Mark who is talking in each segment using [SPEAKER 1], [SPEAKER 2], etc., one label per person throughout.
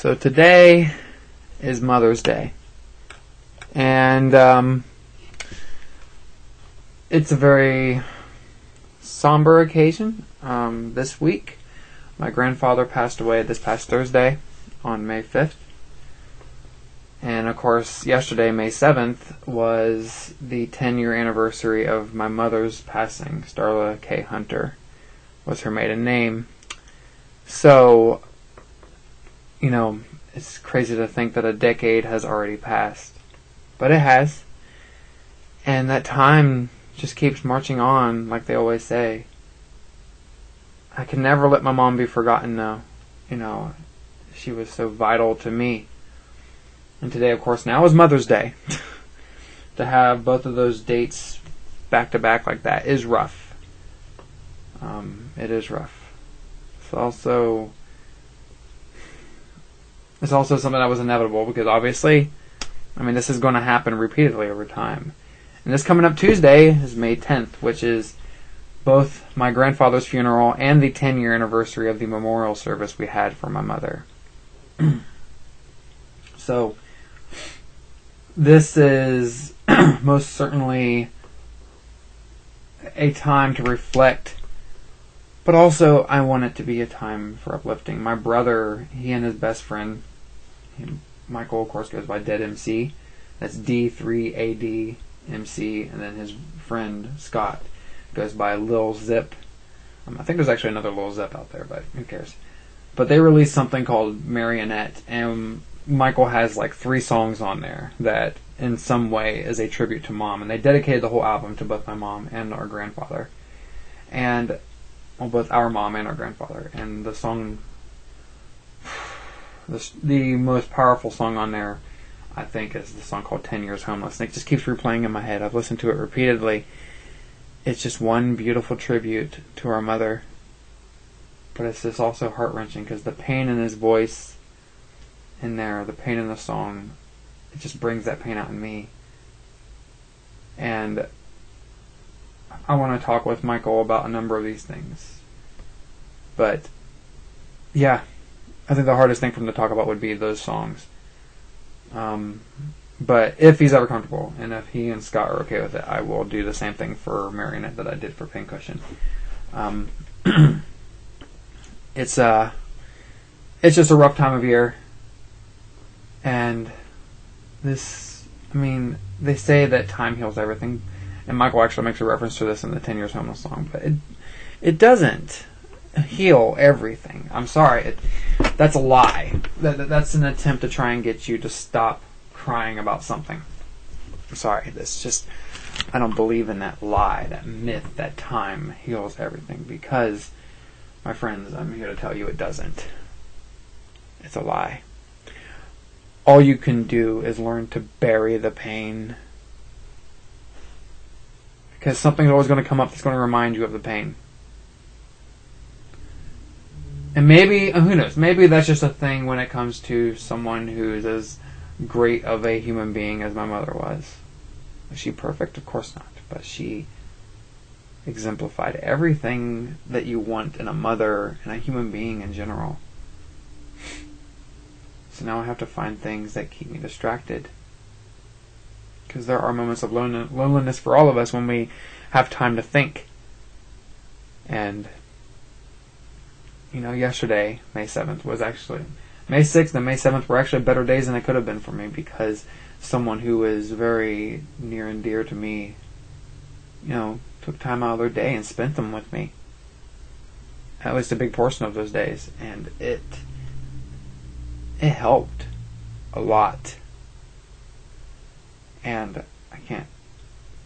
[SPEAKER 1] So today is Mother's Day. And it's a very somber occasion. This week, my grandfather passed away this past Thursday on May 5th. And of course, yesterday, May 7th, was the 10-year anniversary of my mother's passing. Starla K. Hunter was her maiden name. So, you know, it's crazy to think that a decade has already passed. But it has. And that time just keeps marching on, like they always say. I can never let my mom be forgotten, though. You know, she was so vital to me. And today, of course, now is Mother's Day. To have both of those dates back to back like that is rough. It is rough. It's also something that was inevitable because obviously, this is going to happen repeatedly over time. And this coming up Tuesday is May 10th, which is both my grandfather's funeral and the 10-year anniversary of the memorial service we had for my mother. So, this is most certainly a time to reflect, but also I want it to be a time for uplifting. My brother, he and his best friend, Michael, of course, goes by Dead MC. That's D3AD MC, and then his friend Scott goes by Lil Zip. I think there's actually another Lil Zip out there, but who cares? But they released something called Marionette, and Michael has like 3 songs on there that in some way is a tribute to Mom, and they dedicated the whole album to both my mom and our grandfather, and both our mom and our grandfather. And the song, the most powerful song on there, I think, is the song called 10 Years Homeless. And it just keeps replaying in my head. I've listened to it repeatedly. It's just one beautiful tribute to our mother, but it's just also heart-wrenching because the pain in his voice in there, the pain in the song, it just brings that pain out in me. And I want to talk with Michael about a number of these things. But, yeah, I think the hardest thing for him to talk about would be those songs. But if he's ever comfortable, and if he and Scott are okay with it, I will do the same thing for Marionette that I did for Pincushion. It's just a rough time of year. And this, they say that time heals everything, and Michael actually makes a reference to this in the 10 Years Homeless song, but it doesn't heal everything. I'm sorry, that's a lie. That's an attempt to try and get you to stop crying about something. I'm sorry, I don't believe in that lie, that myth, that time heals everything, because, my friends, I'm here to tell you it doesn't. It's a lie. All you can do is learn to bury the pain. Because something's always going to come up that's going to remind you of the pain. And maybe, who knows, maybe that's just a thing when it comes to someone who's as great of a human being as my mother was. Was she perfect? Of course not. But she exemplified everything that you want in a mother and a human being in general. So now I have to find things that keep me distracted. Because there are moments of loneliness for all of us when we have time to think. And, yesterday, May 7th, was actually... May 6th and May 7th were actually better days than they could have been for me, because someone who is very near and dear to me, took time out of their day and spent them with me. At least a big portion of those days. And it helped a lot. And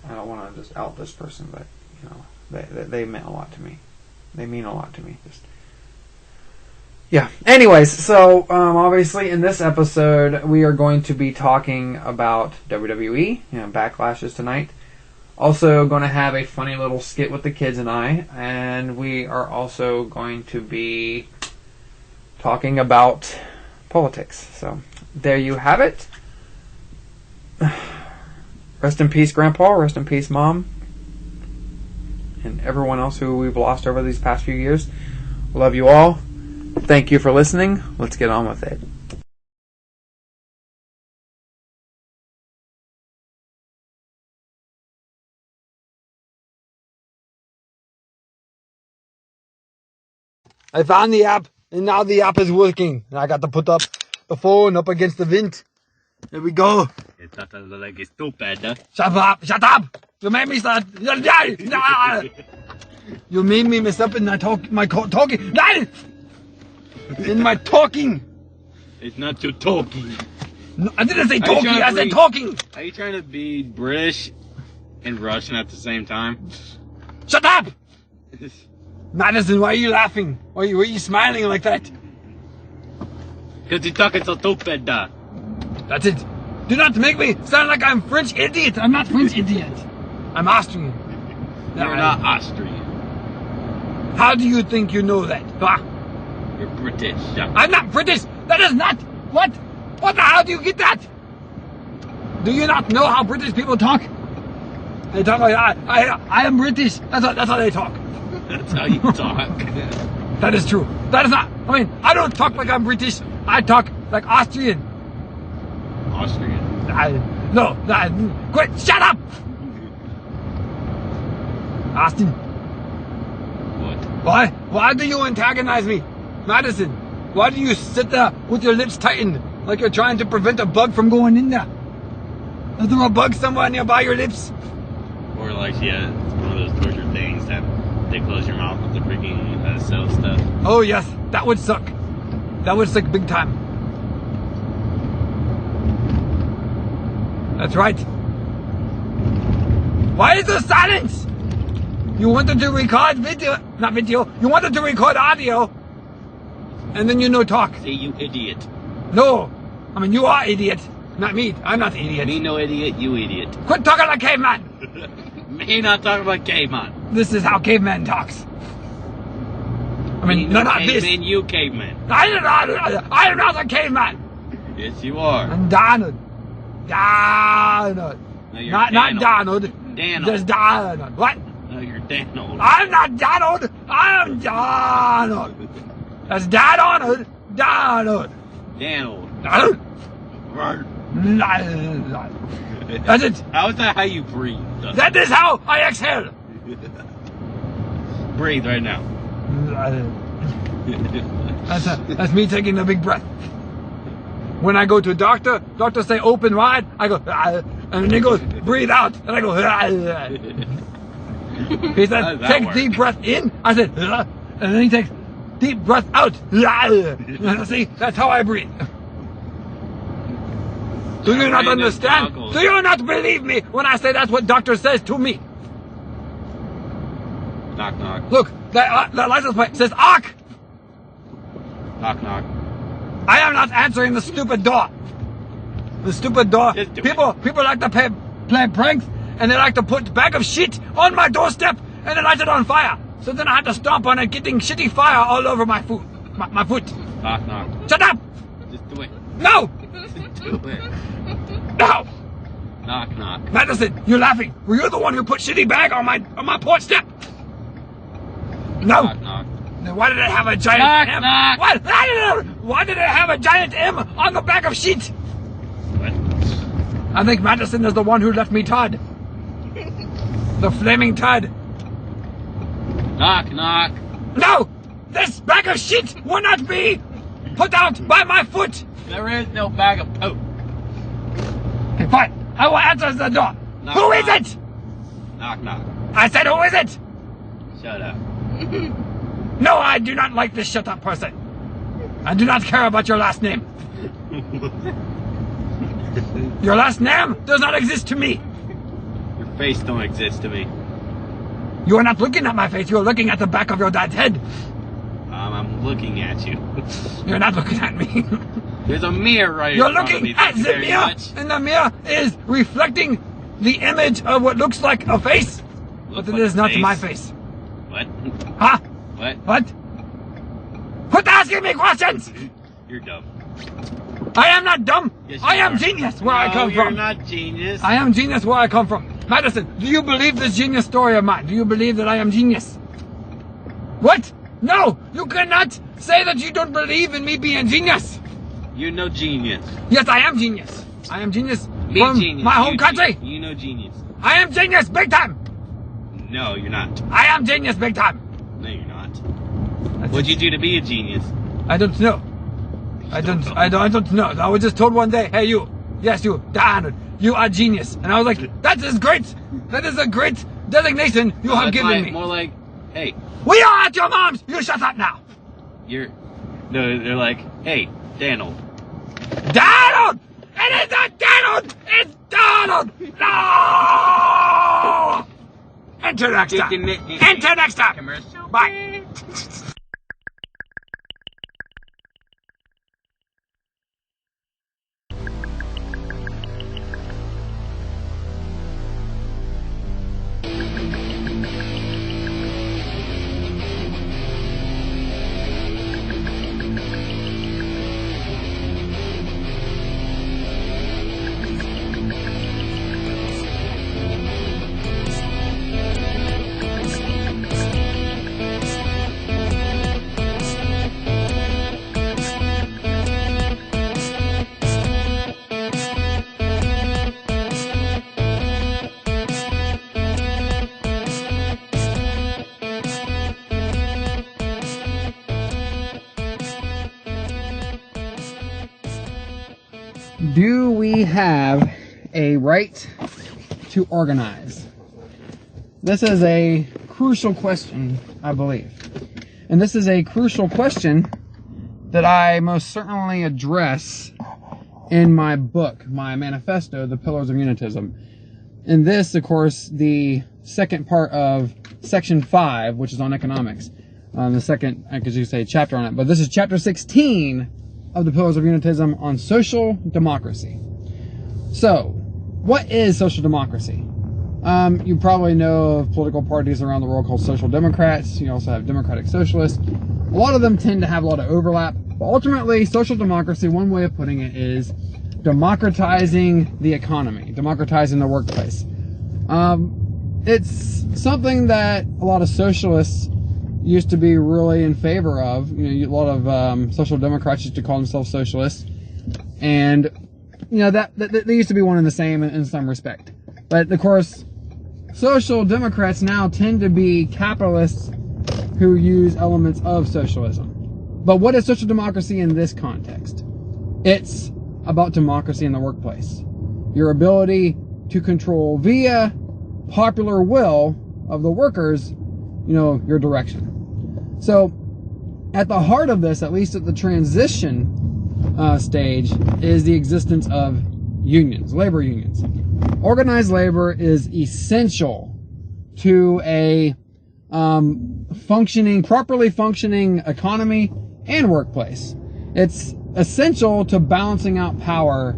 [SPEAKER 1] I don't want to just out this person, but, they meant a lot to me. They mean a lot to me. Yeah. Anyways, so, obviously in this episode, we are going to be talking about WWE, Backlashes tonight. Also going to have a funny little skit with the kids and I, and we are also going to be talking about politics. So, there you have it. Rest in peace, Grandpa. Rest in peace, Mom. And everyone else who we've lost over these past few years. Love you all. Thank you for listening. Let's get on with it.
[SPEAKER 2] I found the app, and now the app is working. And I got to put up the phone up against the vent. There we go.
[SPEAKER 3] It's not like it's stupid, huh?
[SPEAKER 2] Shut up! Shut up! You made me start. You made me mess up in my talking. In my talking.
[SPEAKER 3] It's not you talking.
[SPEAKER 2] No, I didn't say talking. I said talking.
[SPEAKER 3] Are you trying to be British and Russian at the same time?
[SPEAKER 2] Shut up! Madison, why are you laughing? Why are you smiling like that?
[SPEAKER 3] Because you're talking so stupid.
[SPEAKER 2] That's it. Do not make me sound like I'm French idiot. I'm not French idiot. I'm Austrian.
[SPEAKER 3] You're not Austrian.
[SPEAKER 2] How do you think you know that? Huh?
[SPEAKER 3] You're British.
[SPEAKER 2] I'm not British. That is not. What? What? How do you get that? Do you not know how British people talk? They talk like I am British. That's how they talk.
[SPEAKER 3] That's how you talk.
[SPEAKER 2] That is true. That is not. I mean, I don't talk like I'm British. I talk like Austrian.
[SPEAKER 3] Austrian.
[SPEAKER 2] No. Quit. Shut up. Austin.
[SPEAKER 3] What?
[SPEAKER 2] Why do you antagonize me? Madison, why do you sit there with your lips tightened like you're trying to prevent a bug from going in there? Is there a bug somewhere nearby your lips?
[SPEAKER 3] Or like, yeah, it's one of those torture things that they close your mouth with the freaking cell stuff.
[SPEAKER 2] Oh yes, that would suck. That would suck big time. That's right. Why is there silence? You wanted to record you wanted to record audio, and then you no talk.
[SPEAKER 3] Say you idiot.
[SPEAKER 2] No, I mean you are idiot, not me. I'm not idiot.
[SPEAKER 3] Me no idiot, you idiot.
[SPEAKER 2] Quit talking like caveman.
[SPEAKER 3] Me not talking about caveman.
[SPEAKER 2] This is how caveman talks. I mean,
[SPEAKER 3] no,
[SPEAKER 2] not
[SPEAKER 3] caveman,
[SPEAKER 2] this.
[SPEAKER 3] you caveman.
[SPEAKER 2] I am not a caveman.
[SPEAKER 3] Yes, you are.
[SPEAKER 2] I'm Donald.
[SPEAKER 3] No, you're
[SPEAKER 2] not Donald.
[SPEAKER 3] Donald.
[SPEAKER 2] Just Donald. What?
[SPEAKER 3] No, you're Donald.
[SPEAKER 2] I'm not Donald. I'm Donald. That's Donald. Donald.
[SPEAKER 3] Donald.
[SPEAKER 2] That's it.
[SPEAKER 3] How is that how you breathe?
[SPEAKER 2] That is how I exhale.
[SPEAKER 3] Breathe right now.
[SPEAKER 2] That's me taking a big breath. When I go to a doctor say open wide, I go, and then he goes, breathe out, and I go, he said, take deep breath in, I said, and then he takes deep breath out. See, that's how I breathe. Do you not understand? Do you not believe me when I say that's what doctor says to me?
[SPEAKER 3] Knock, knock.
[SPEAKER 2] Look, that license plate says ARC.
[SPEAKER 3] Knock, knock.
[SPEAKER 2] I am not answering the stupid door. The stupid door. People like to play pranks, and they like to put a bag of shit on my doorstep, and they light it on fire. So then I had to stomp on it, getting shitty fire all over my foot. My foot.
[SPEAKER 3] Knock, knock.
[SPEAKER 2] Shut up!
[SPEAKER 3] Just do it.
[SPEAKER 2] No!
[SPEAKER 3] Just do it.
[SPEAKER 2] No!
[SPEAKER 3] Knock, knock.
[SPEAKER 2] Madison, you're laughing. Were you the one who put shitty bag on my porch step? No.
[SPEAKER 3] Knock, knock.
[SPEAKER 2] Then why did it have a giant
[SPEAKER 3] knock,
[SPEAKER 2] M?
[SPEAKER 3] Knock.
[SPEAKER 2] What? Why did it have a giant M on the back of sheet?
[SPEAKER 3] What?
[SPEAKER 2] I think Madison is the one who left me Todd. The flaming Todd.
[SPEAKER 3] Knock, knock.
[SPEAKER 2] No! This bag of shit will not be put out by my foot!
[SPEAKER 3] There is no bag of poop.
[SPEAKER 2] Okay, fine. I will answer the door.
[SPEAKER 3] Knock,
[SPEAKER 2] Who is
[SPEAKER 3] knock.
[SPEAKER 2] it?
[SPEAKER 3] Knock, knock.
[SPEAKER 2] I said, who is it?
[SPEAKER 3] Shut up.
[SPEAKER 2] No, I do not like this shut up person. I do not care about your last name. Your last name does not exist to me.
[SPEAKER 3] Your face don't exist to me.
[SPEAKER 2] You are not looking at my face. You are looking at the back of your dad's head.
[SPEAKER 3] I'm looking at you.
[SPEAKER 2] You're not looking at me.
[SPEAKER 3] There's a mirror right
[SPEAKER 2] You're
[SPEAKER 3] in front of
[SPEAKER 2] looking
[SPEAKER 3] me.
[SPEAKER 2] at
[SPEAKER 3] Thank you
[SPEAKER 2] the
[SPEAKER 3] very
[SPEAKER 2] mirror,
[SPEAKER 3] much.
[SPEAKER 2] and the mirror is reflecting the image of what looks like a face, but it is not my face.
[SPEAKER 3] What?
[SPEAKER 2] Huh?
[SPEAKER 3] What?
[SPEAKER 2] What? Quit asking me questions!
[SPEAKER 3] You're dumb.
[SPEAKER 2] I am not dumb.
[SPEAKER 3] Yes, you
[SPEAKER 2] I am
[SPEAKER 3] are.
[SPEAKER 2] genius where I come
[SPEAKER 3] you're
[SPEAKER 2] from.
[SPEAKER 3] not genius.
[SPEAKER 2] I am genius where I come from. Madison, do you believe this genius story of mine? Do you believe that I am genius? What? No! You cannot say that you don't believe in me being genius!
[SPEAKER 3] You're no genius.
[SPEAKER 2] Yes, I am genius. I am genius
[SPEAKER 3] Me
[SPEAKER 2] from
[SPEAKER 3] genius.
[SPEAKER 2] my home
[SPEAKER 3] You
[SPEAKER 2] country.
[SPEAKER 3] You know genius.
[SPEAKER 2] I am genius big time.
[SPEAKER 3] No, you're not.
[SPEAKER 2] I am genius big time.
[SPEAKER 3] No, you're not. What'd you do to be a genius?
[SPEAKER 2] I don't know. I don't know. I was just told one day, hey, you. Yes, you. Darn, you are genius. And I was like, that is great. That is a great designation you have given me.
[SPEAKER 3] More like, hey.
[SPEAKER 2] We are at your mom's. You shut up now.
[SPEAKER 3] They're like, hey, Donald.
[SPEAKER 2] Donald! It is not Donald! It's Donald! No! Enter next time. Enter next time.
[SPEAKER 3] Commercial.
[SPEAKER 2] Bye.
[SPEAKER 1] Do we have a right to organize? This is a crucial question, I believe. And this is a crucial question that I most certainly address in my book, my manifesto, The Pillars of Unitism. And this, of course, the second part of section 5, which is on economics. The second, I could say, chapter on it. But this is chapter 16 of the Pillars of Unitism on social democracy. So, what is social democracy? You probably know of political parties around the world called social democrats. You also have democratic socialists. A lot of them tend to have a lot of overlap. But ultimately, social democracy, one way of putting it, is democratizing the economy, democratizing the workplace. It's something that a lot of socialists used to be really in favor of. You know, a lot of social democrats used to call themselves socialists, and you know that they used to be one and the same in some respect. But of course, social democrats now tend to be capitalists who use elements of socialism. But what is social democracy in this context? It's about democracy in the workplace. Your ability to control via popular will of the workers, you know, your direction. So, at the heart of this, at least at the transition stage, is the existence of unions, labor unions. Organized labor is essential to a properly functioning economy and workplace. It's essential to balancing out power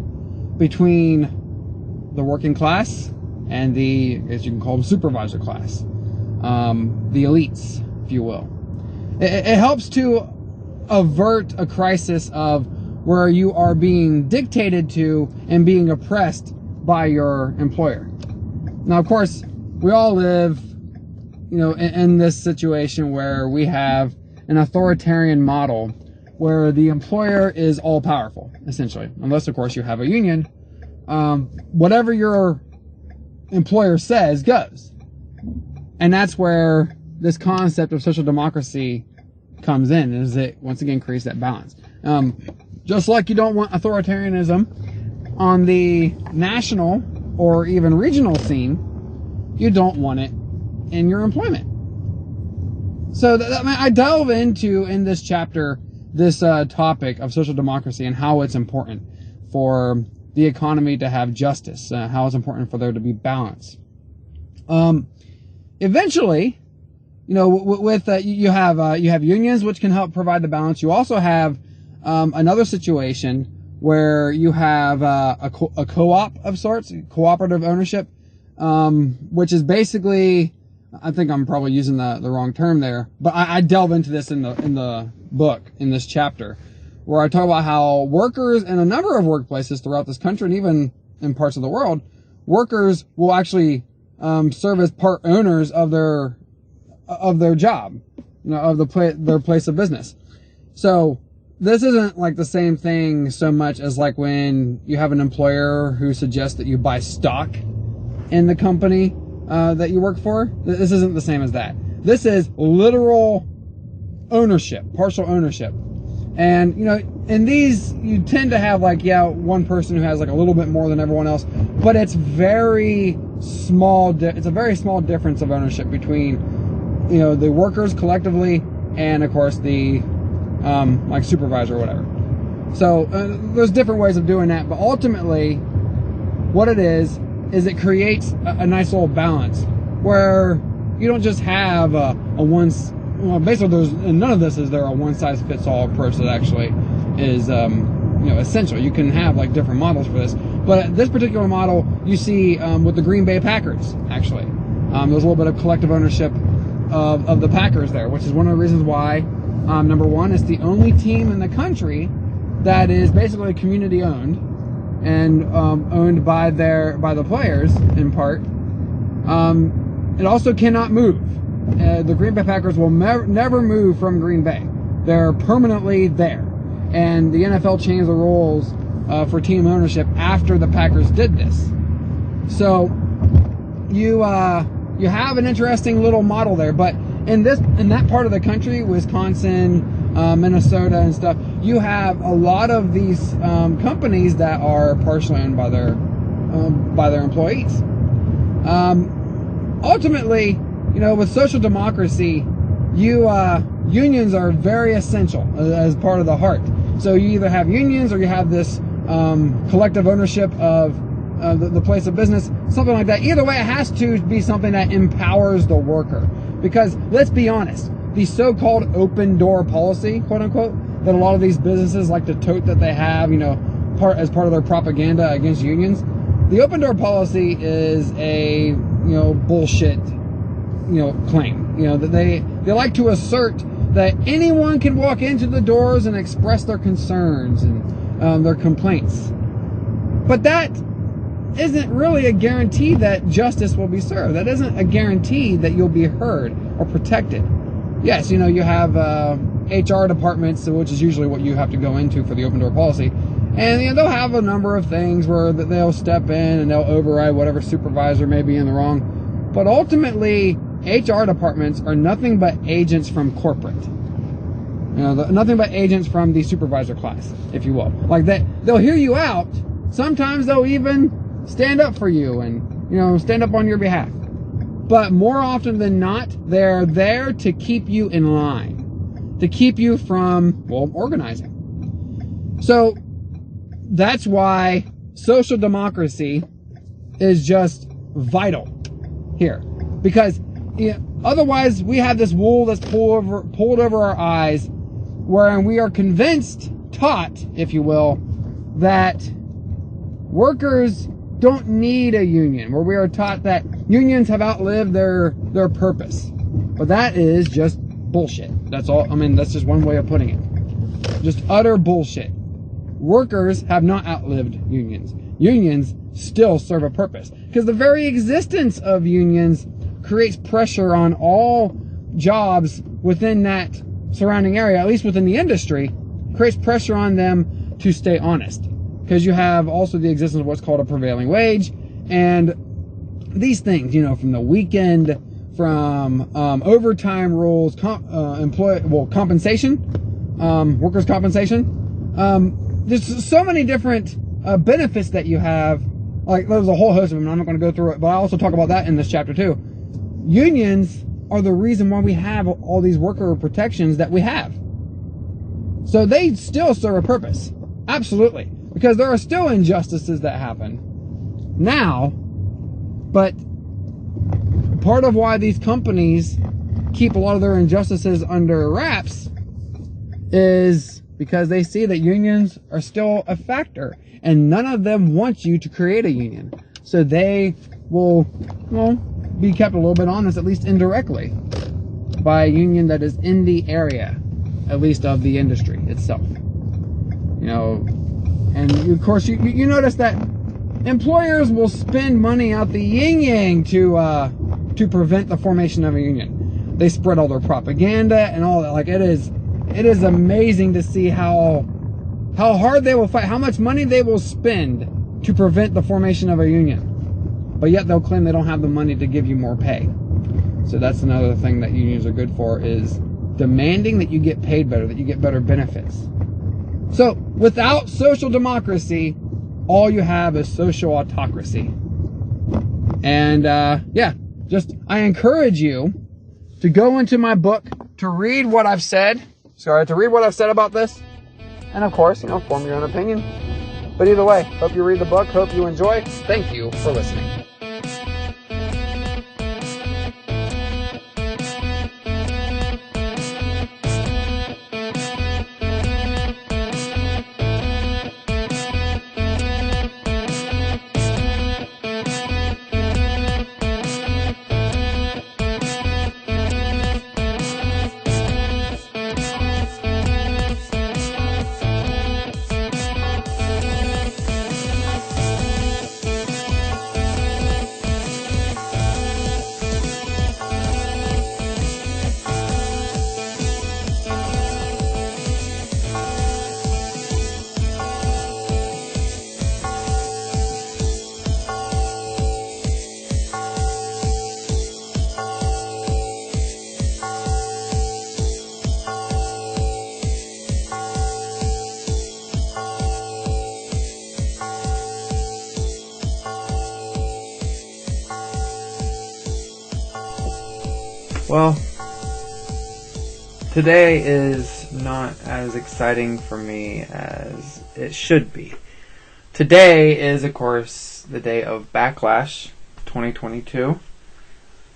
[SPEAKER 1] between the working class and the, as you can call them, supervisor class, the elites, if you will. It helps to avert a crisis of where you are being dictated to and being oppressed by your employer. Now, of course, we all live, you know, in this situation where we have an authoritarian model where the employer is all powerful, essentially, unless, of course, you have a union. Whatever your employer says goes. And that's where this concept of social democracy comes in, is it once again creates that balance. Just like you don't want authoritarianism on the national or even regional scene, you don't want it in your employment. So I delve into, in this chapter, this topic of social democracy and how it's important for the economy to have justice, how it's important for there to be balance. Eventually, you know, with you have unions which can help provide the balance. You also have another situation where you have a co-op of sorts, cooperative ownership, which is basically, I think I'm probably using the wrong term there, but I delve into this in the book, in this chapter, where I talk about how workers in a number of workplaces throughout this country, and even in parts of the world, workers will actually serve as part owners of their job, you know, of their place of business. So this isn't like the same thing so much as like when you have an employer who suggests that you buy stock in the company that you work for. This isn't the same as that. This is literal
[SPEAKER 4] ownership, partial ownership. And, you know, in these, you tend to have like, yeah, one person who has like a little bit more than everyone else, but it's very small. It's a very small difference of ownership between, you know, the workers collectively and of course the, like supervisor or whatever. So there's different ways of doing that, but ultimately what it is it creates a nice little balance where you don't just have well, basically there's, and none of this is there a one-size-fits-all approach that actually is, you know, essential. You can have like different models for this, but this particular model you see with the Green Bay Packers, actually. There's a little bit of collective ownership of the Packers there, which is one of the reasons why, number one, it's the only team in the country that is basically community owned and owned by the players in part. It also cannot move. The Green Bay Packers will never move from Green Bay. They're permanently there. And the NFL changed the rules for team ownership after the Packers did this. So you have an interesting little model there. But in that part of the country, Wisconsin, Minnesota, and stuff, you have a lot of these companies that are partially owned by their employees. Ultimately, you know, with social democracy, unions are very essential as part of the heart. So you either have unions or you have this collective ownership of the place of business, something like that. Either way, it has to be something that empowers the worker. Because let's be honest, the so-called open door policy, quote unquote, that a lot of these businesses like to tote that they have, you know, as part of their propaganda against unions, the open door policy is a, you know, bullshit, you know, claim. You know, that they like to assert that anyone can walk into the doors and express their concerns and their complaints. But that isn't really a guarantee that justice will be served. That isn't a guarantee that you'll be heard or protected. Yes, you know, you have HR departments, which is usually what you have to go into for the open door policy. And you know, they'll have a number of things where they'll step in and they'll override whatever supervisor may be in the wrong. But ultimately, HR departments are nothing but agents from corporate. You know, nothing but agents from the supervisor class, if you will. Like that, they'll hear you out. Sometimes they'll even stand up for you and, you know, stand up on your behalf. But more often than not, they're there to keep you in line, to keep you from, well, organizing. So that's why social democracy is just vital here. Because otherwise we have this wool that's pulled over our eyes, wherein we are taught, if you will, that workers don't need a union, where we are taught that unions have outlived their purpose. But that is just bullshit. That's all. I mean, that's just one way of putting it. Just utter bullshit. Workers have not outlived unions. Unions still serve a purpose. Because the very existence of unions creates pressure on all jobs within that surrounding area, at least within the industry, creates pressure on them to stay honest. Because you have also the existence of what's called a prevailing wage. And these things, you know, from the weekend, from overtime rules, compensation, workers' compensation. There's so many different benefits that you have. Like, there's a whole host of them. I'm not going to go through it, but I also talk about that in this chapter too. Unions are the reason why we have all these worker protections that we have. So they still serve a purpose. Absolutely. Because there are still injustices that happen now, but part of why these companies keep a lot of their injustices under wraps is because they see that unions are still a factor, and none of them want you to create a union. So they will, well, be kept a little bit honest, at least indirectly, by a union that is in the area, at least of the industry itself. You know, and of course you notice that employers will spend money out the yin-yang to prevent the formation of a union. They spread all their propaganda and all that. Like, it is amazing to see how hard they will fight, how much money they will spend to prevent the formation of a union. But yet they'll claim they don't have the money to give you more pay. So that's another thing that unions are good for, is demanding that you get paid better, that you get better benefits. So without social democracy, all you have is social autocracy. And I encourage you to go into my book, to read what I've said. To read what I've said about this. And of course, form your own opinion. But either way, hope you read the book, hope you enjoy. Thank you for listening.
[SPEAKER 1] Well, today is not as exciting for me as it should be. Today is, of course, the day of Backlash 2022.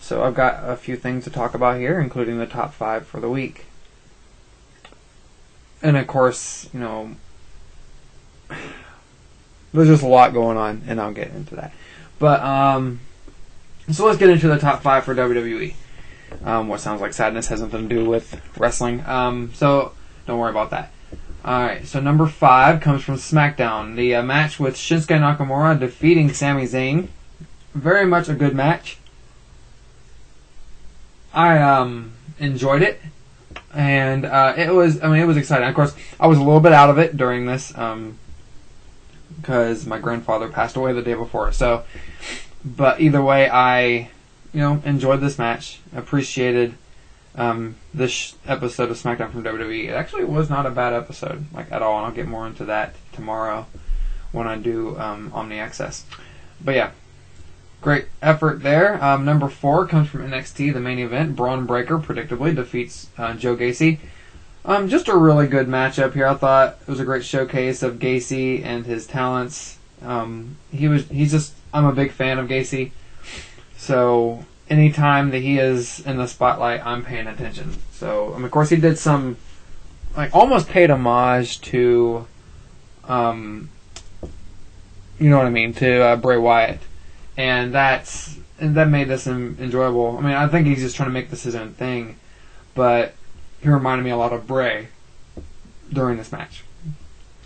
[SPEAKER 1] So I've got a few things to talk about here, including the top 5 for the week. And of course, there's just a lot going on, and I'll get into that. But, so let's get into the top 5 for WWE. What sounds like sadness has nothing to do with wrestling. So don't worry about that. Alright, so number 5 comes from SmackDown. The match with Shinsuke Nakamura defeating Sami Zayn. Very much a good match. I enjoyed it. And it was exciting. Of course, I was a little bit out of it during this because my grandfather passed away the day before. So, but either way, I enjoyed this match. Appreciated this episode of SmackDown from WWE. It actually was not a bad episode, at all, and I'll get more into that tomorrow when I do Omni Access. But yeah, great effort there. Number 4 comes from NXT, the main event. Braun Breaker predictably defeats Joe Gacy. Just a really good matchup here. I thought it was a great showcase of Gacy and his talents. I'm a big fan of Gacy. So anytime that he is in the spotlight, I'm paying attention. So, of course, he did some, almost paid homage to, to Bray Wyatt, and that made this enjoyable. I think he's just trying to make this his own thing, but he reminded me a lot of Bray during this match.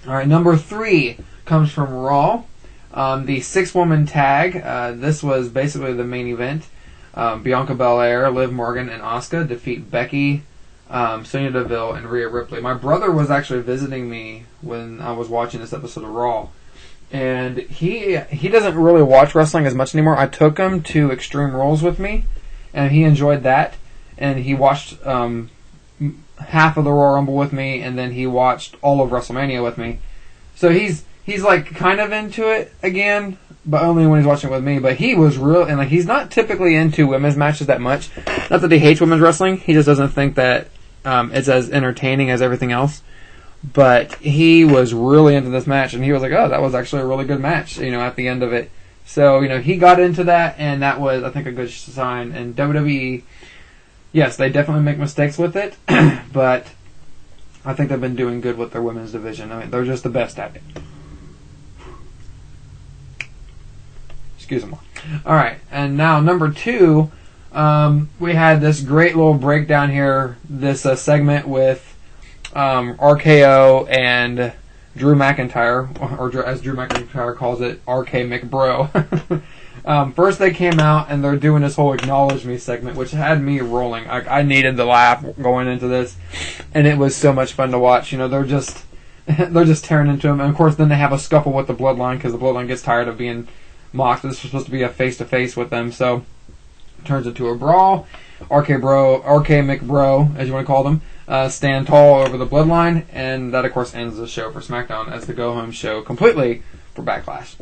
[SPEAKER 1] All right, number 3 comes from Raw. The 6-woman tag, this was basically the main event. Bianca Belair, Liv Morgan, and Asuka defeat Becky, Sonya Deville, and Rhea Ripley. My brother was actually visiting me when I was watching this episode of Raw, and he doesn't really watch wrestling as much anymore. I took him to Extreme Rules with me, and he enjoyed that, and he watched half of the Royal Rumble with me, and then he watched all of WrestleMania with me. So he's kind of into it again, but only when he's watching it with me. But he was real, and he's not typically into women's matches that much. Not that he hates women's wrestling, he just doesn't think that it's as entertaining as everything else. But he was really into this match, and he was like, "Oh, that was actually a really good match," at the end of it. So he got into that, and that was, I think, a good sign. And WWE, yes, they definitely make mistakes with it, but I think they've been doing good with their women's division. They're just the best at it. Excuse me. Alright, and now number 2, we had this great little breakdown here, this segment with RKO and Drew McIntyre, or as Drew McIntyre calls it, RK McBro. First they came out and they're doing this whole Acknowledge Me segment, which had me rolling. I needed to laugh going into this, and it was so much fun to watch. They're just tearing into him, and of course then they have a scuffle with the Bloodline because the Bloodline gets tired of being mocked. This was supposed to be a face-to-face with them, so it turns into a brawl. RK McBro, as you want to call them, stand tall over the bloodline, and that of course ends the show for SmackDown as the go home show completely for Backlash.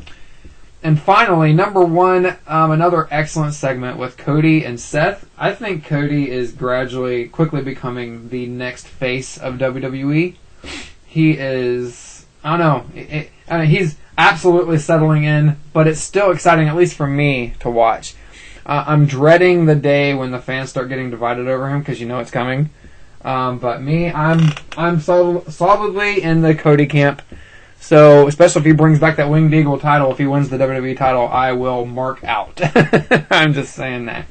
[SPEAKER 1] And finally, number one, another excellent segment with Cody and Seth. I think Cody is quickly becoming the next face of WWE. He is, I don't know, he's absolutely settling in, but it's still exciting, at least for me, to watch. I'm dreading the day when the fans start getting divided over him, because you know it's coming. But me, I'm solidly in the Cody camp. So, especially if he brings back that Winged Eagle title, if he wins the WWE title, I will mark out. I'm just saying that.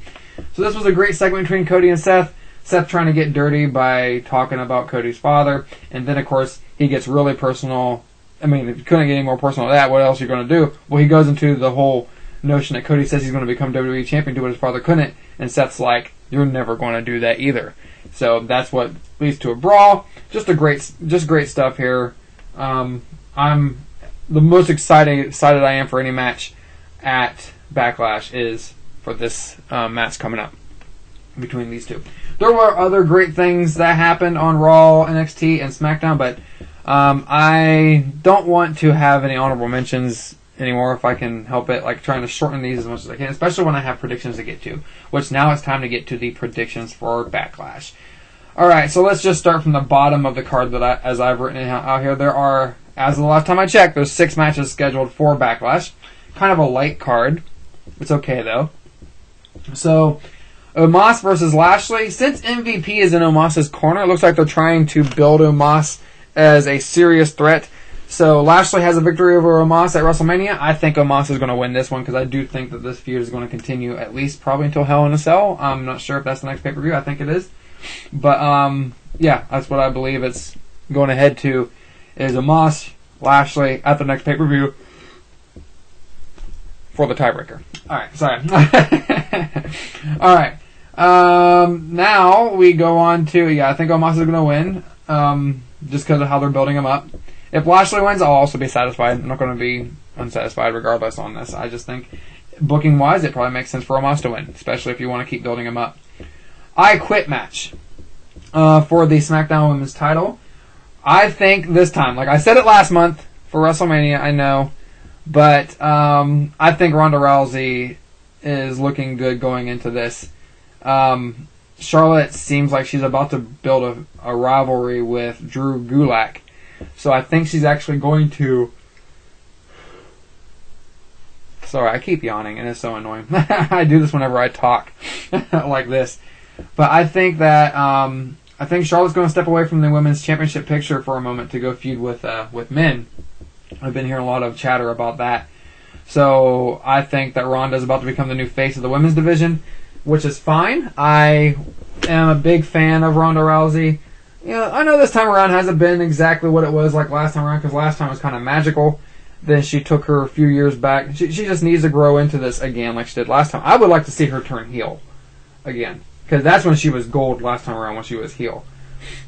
[SPEAKER 1] So this was a great segment between Cody and Seth. Seth trying to get dirty by talking about Cody's father. And then, of course, he gets really personal. I mean, if you couldn't get any more personal than that, what else are you going to do? Well, he goes into the whole notion that Cody says he's going to become WWE champion, do what his father couldn't. And Seth's like, you're never going to do that either. So that's what leads to a brawl. Just great stuff here. I'm the most excited I am for any match at Backlash is for this match coming up between these two. There were other great things that happened on Raw, NXT, and SmackDown, but I don't want to have any honorable mentions anymore if I can help it, like trying to shorten these as much as I can, especially when I have predictions to get to, which now it's time to get to the predictions for Backlash. Alright, so let's just start from the bottom of the card that as I've written it out here. There are, as of the last time I checked, there's 6 matches scheduled for Backlash. Kind of a light card. It's okay, though. So, Omos versus Lashley. Since MVP is in Omos's corner, it looks like they're trying to build Omos as a serious threat. So, Lashley has a victory over Omos at WrestleMania. I think Omos is going to win this one because I do think that this feud is going to continue at least probably until Hell in a Cell. I'm not sure if that's the next pay-per-view. I think it is. But, yeah, that's what I believe it's going to head to, is Omos, Lashley at the next pay-per-view for the tiebreaker. Alright, sorry. Alright. Now we go on to, I think Omos is going to win, just because of how they're building him up. If Lashley wins, I'll also be satisfied. I'm not going to be unsatisfied regardless on this. I just think, booking-wise, it probably makes sense for Omos to win, especially if you want to keep building him up. I Quit match for the SmackDown Women's title. I think this time, like I said it last month for WrestleMania, I know, but I think Ronda Rousey is looking good going into this. Charlotte seems like she's about to build a rivalry with Drew Gulak, so I think she's actually going to... Sorry, I keep yawning, and it's so annoying. I do this whenever I talk like this. But I think that Charlotte's going to step away from the women's championship picture for a moment to go feud with men. I've been hearing a lot of chatter about that. So I think that Ronda's about to become the new face of the women's division, which is fine. I am a big fan of Ronda Rousey. I know this time around hasn't been exactly what it was like last time around, because last time was kind of magical. Then she took her a few years back. She just needs to grow into this again like she did last time. I would like to see her turn heel again, because that's when she was gold last time around, when she was heel.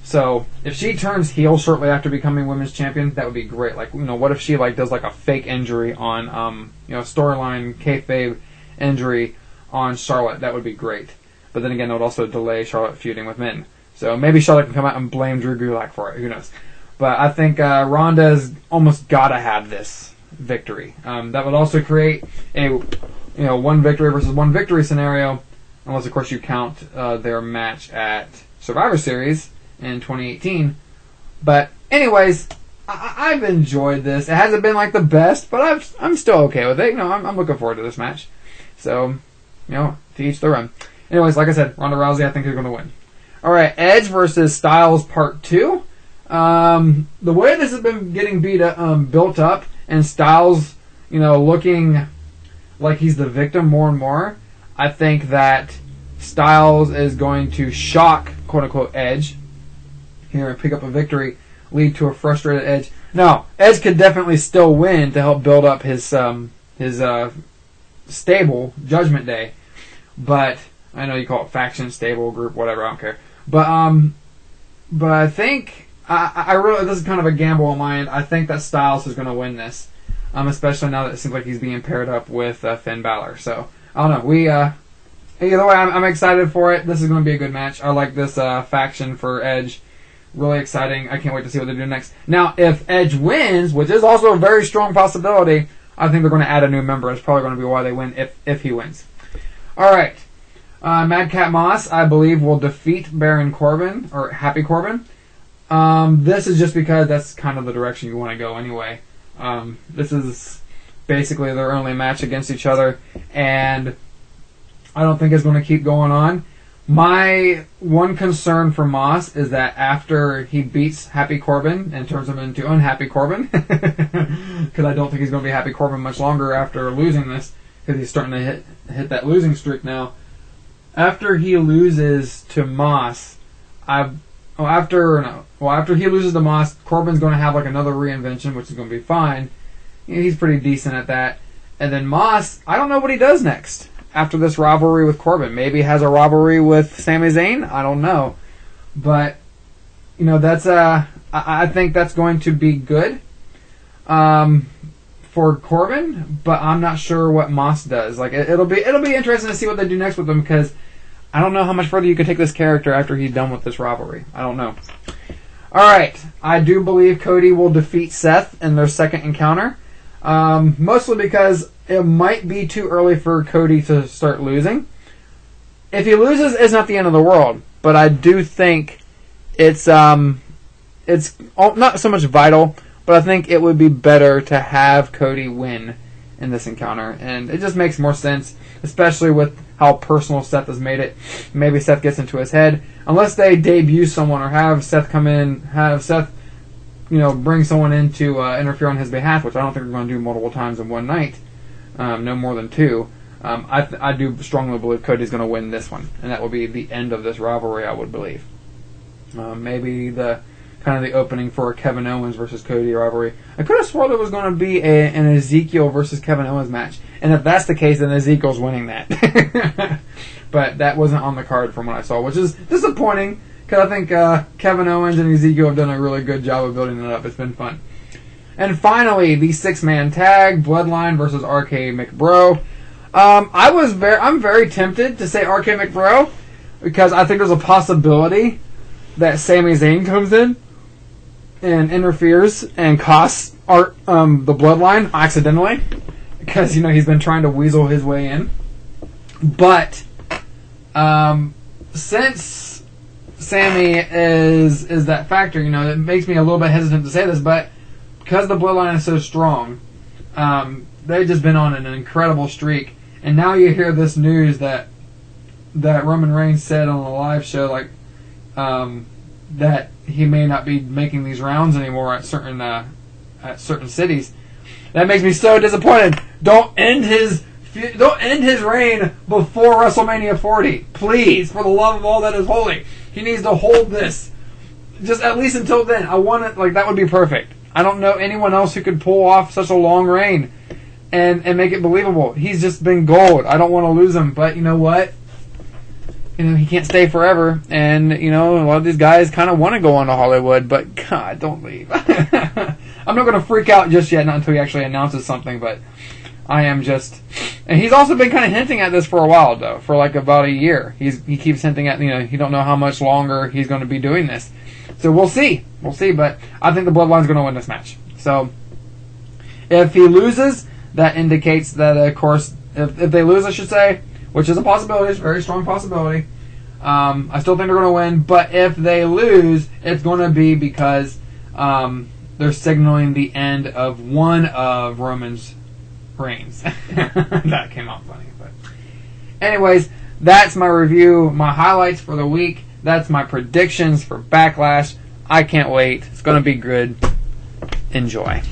[SPEAKER 1] So if she turns heel shortly after becoming women's champion, that would be great. Like, what if she does a fake injury on storyline kayfabe injury on Charlotte? That would be great. But then again, it would also delay Charlotte feuding with men. So maybe Charlotte can come out and blame Drew Gulak for it. Who knows? But I think Ronda's almost gotta have this victory. That would also create a one victory versus one victory scenario. Unless, of course, you count their match at Survivor Series in 2018. But, anyways, I've enjoyed this. It hasn't been, the best, but I'm still okay with it. I'm looking forward to this match. So, to each their own. Anyways, like I said, Ronda Rousey, I think, is going to win. Alright, Edge versus Styles Part 2. The way this has been getting built up, and Styles, looking like he's the victim more and more, I think that Styles is going to shock, quote-unquote, Edge here and pick up a victory, lead to a frustrated Edge. Now, Edge could definitely still win to help build up his stable, Judgment Day. But, I know you call it faction, stable, group, whatever, I don't care. But I think, I really, this is kind of a gamble on my end. I think that Styles is going to win this. Especially now that it seems like he's being paired up with Finn Balor. So, I don't know. Either way, I'm excited for it. This is going to be a good match. I like this faction for Edge. Really exciting. I can't wait to see what they do next. Now, if Edge wins, which is also a very strong possibility, I think they're going to add a new member. It's probably going to be why they win if he wins. All right. Madcap Moss, I believe, will defeat Baron Corbin, or Happy Corbin. This is just because that's kind of the direction you want to go anyway. This is basically their only match against each other, and I don't think it's going to keep going on. My one concern for Moss is that after he beats Happy Corbin and turns him into Unhappy Corbin, because I don't think he's going to be Happy Corbin much longer after losing this, because he's starting to hit that losing streak now. After he loses to Moss, after he loses to Moss, Corbin's going to have like another reinvention, which is going to be fine. He's pretty decent at that. And then Moss, I don't know what he does next after this rivalry with Corbin. Maybe he has a rivalry with Sami Zayn. I don't know. But, that's I think that's going to be good for Corbin, but I'm not sure what Moss does. Like it'll be interesting to see what they do next with him, because I don't know how much further you could take this character after he's done with this rivalry. I don't know. All right, I do believe Cody will defeat Seth in their second encounter, mostly because it might be too early for Cody to start losing. If he loses, it's not the end of the world, but I do think it's not so much vital, but I think it would be better to have Cody win in this encounter, and it just makes more sense, especially with how personal Seth has made it. Maybe Seth gets into his head, unless they debut someone or have Seth come in, bring someone in to interfere on his behalf, which I don't think we're going to do multiple times in one night, no more than two. I do strongly believe Cody's going to win this one, and that will be the end of this rivalry, I would believe. Maybe the opening for a Kevin Owens versus Cody rivalry. I could have sworn there was going to be an Ezekiel versus Kevin Owens match, and if that's the case, then Ezekiel's winning that. But that wasn't on the card from what I saw, which is disappointing, because I think Kevin Owens and Ezekiel have done a really good job of building it up. It's been fun. And finally, the 6-man tag, Bloodline versus RK McBro. I'm very tempted to say RK McBro, because I think there's a possibility that Sami Zayn comes in and interferes and costs the Bloodline accidentally, because he's been trying to weasel his way in. But since Sami is that factor, it makes me a little bit hesitant to say this, but because the Bloodline is so strong, they've just been on an incredible streak, and now you hear this news that Roman Reigns said on a live show, like, that he may not be making these rounds anymore at certain cities. That makes me so disappointed. Don't end his reign before WrestleMania 40, please, for the love of all that is holy. He needs to hold this just at least until then. I want it, like, that would be perfect. I don't know anyone else who could pull off such a long reign and make it believable. He's just been gold. I don't want to lose him, but you know what? He can't stay forever, and, a lot of these guys kind of want to go on to Hollywood, but, God, don't leave. I'm not going to freak out just yet, not until he actually announces something, but I am just... And he's also been kind of hinting at this for a while, though, for like about a year. He keeps hinting at, he don't know how much longer he's going to be doing this. So we'll see. We'll see, but I think the Bloodline's going to win this match. So, if he loses, that indicates that, of course, if they lose, I should say, which is a possibility, it's a very strong possibility. I still think they're going to win, but if they lose, it's going to be because they're signaling the end of one of Roman's reigns. That came out funny, but anyways, that's my review, my highlights for the week. That's my predictions for Backlash. I can't wait. It's going to be good. Enjoy.